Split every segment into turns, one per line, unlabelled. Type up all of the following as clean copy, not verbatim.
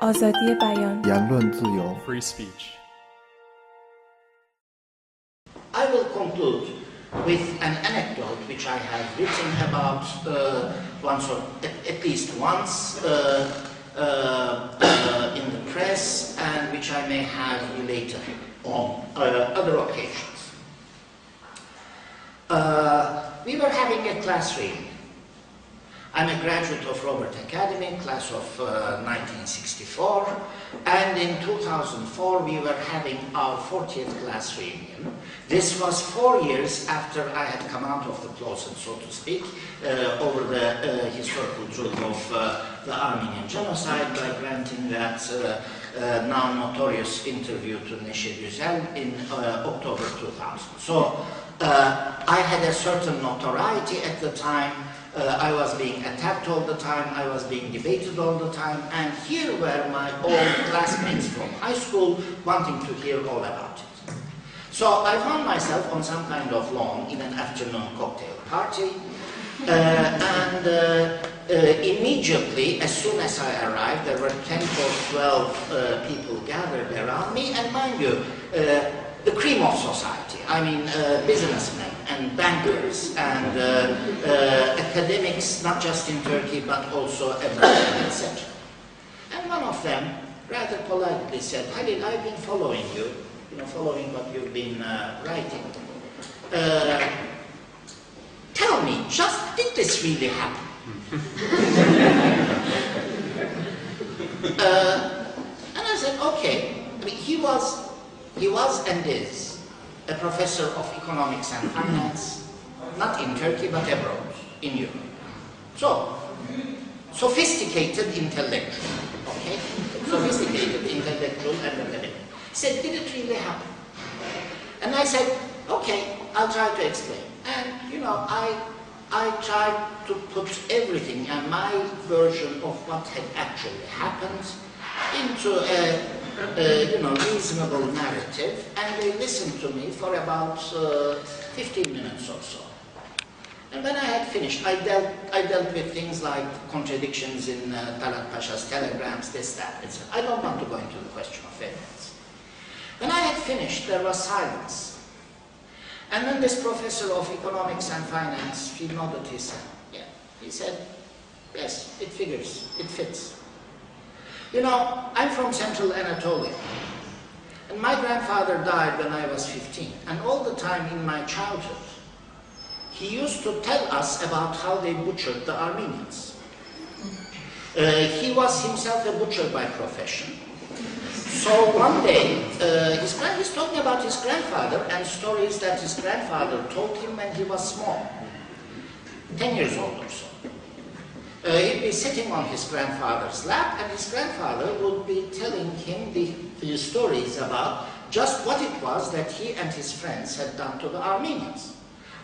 آزادی بیان.
言论自由
free speech.
I will conclude with an anecdote which I have written about once or at least once in the press, and which I may have related on other occasions. We were having a class reading. I'm a graduate of Robert Academy, class of 1964, and in 2004 we were having our 40th class reunion. This was 4 years after I had come out of the closet, so to speak, over the historical truth of the Armenian genocide by granting that now notorious interview to Neşe Güzel in October 2000. So I had a certain notoriety at the time. I was being attacked all the time, I was being debated all the time, and here were my old classmates from high school wanting to hear all about it. So I found myself on some kind of lawn in an afternoon cocktail party, and immediately, as soon as I arrived, there were 10 or 12 people gathered around me, and mind you, the cream of society. I mean, businessmen and bankers and academics, not just in Turkey but also abroad, etc. And one of them rather politely said, Halil, I've been following you, following what you've been writing. Tell me, did this really happen? And I said, okay. I mean, he was and is a professor of economics and finance, not in Turkey but abroad, in Europe. So, sophisticated intellectual, okay? Sophisticated intellectual and academic. He said, did it really happen? And I said, okay, I'll try to explain. And, I tried to put everything and my version of what had actually happened into a reasonable narrative, and they listened to me for about 15 minutes or so. And when I had finished, I dealt with things like contradictions in Talat Pasha's telegrams, this, that, etc. I don't want to go into the question of evidence. When I had finished, there was silence. And then this professor of economics and finance, he nodded his head. Yeah. He said, yes, it figures, it fits. I'm from Central Anatolia, and my grandfather died when I was 15, and all the time in my childhood, he used to tell us about how they butchered the Armenians. He was himself a butcher by profession. So one day, he's talking about his grandfather and stories that his grandfather told him when he was small, 10 years old or so. He'd be sitting on his grandfather's lap, and his grandfather would be telling him the stories about just what it was that he and his friends had done to the Armenians.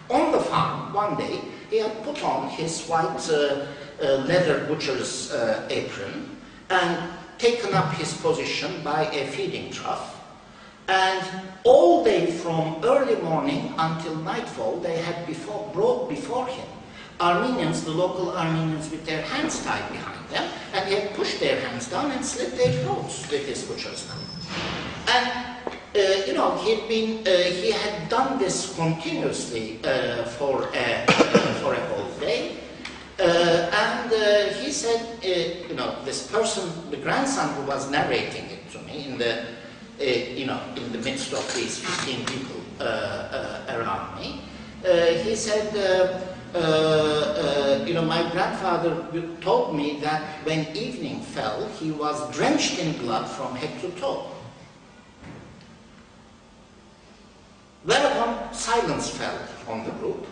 On the farm, one day, he had put on his white leather butcher's apron and taken up his position by a feeding trough. And all day from early morning until nightfall, they had brought before him Armenians, the local Armenians, with their hands tied behind them, and he had pushed their hands down and slit their throats with his butcher's knife. And he had done this continuously for a whole day. He said, this person, the grandson who was narrating it to me in the midst of these 15 people around me, he said, my grandfather told me that when evening fell, he was drenched in blood from head to toe. Whereupon silence fell on the group,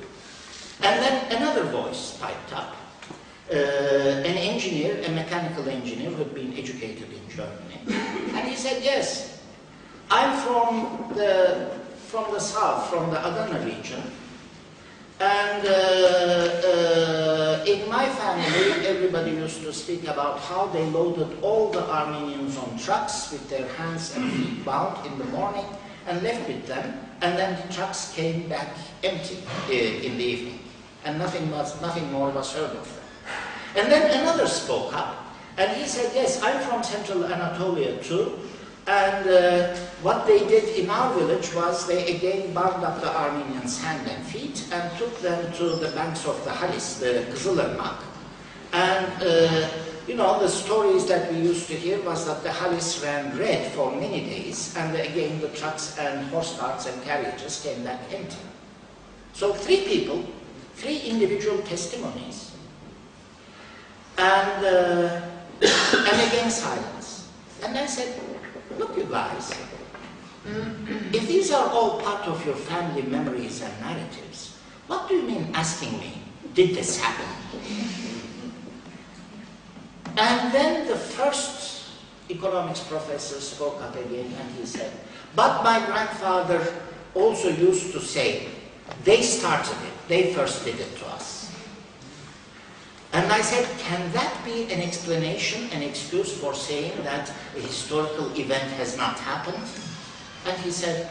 and then another voice piped up. An engineer, a mechanical engineer who had been educated in Germany, and he said, yes, I'm from the south, from the Adana region, and in my family everybody used to speak about how they loaded all the Armenians on trucks with their hands and feet bound in the morning and left with them, and then the trucks came back empty in the evening, and nothing more was heard of them. And then another spoke up And he said, yes, I'm from Central Anatolia too. And what they did in our village was they again bound up the Armenians' hand and feet and took them to the banks of the Halis, the Kızılırmak. And, you know, the stories that we used to hear was that the Halis ran red for many days, and again the trucks and horse carts and carriages came back empty. So 3 people, 3 individual testimonies, and again silence. And I said, look you guys, if these are all part of your family memories and narratives, what do you mean asking me, did this happen? And then the first economics professor spoke up again and he said, but my grandfather also used to say, they started it, they first did it to us. And I said, can that be an explanation, an excuse for saying that a historical event has not happened? And he said,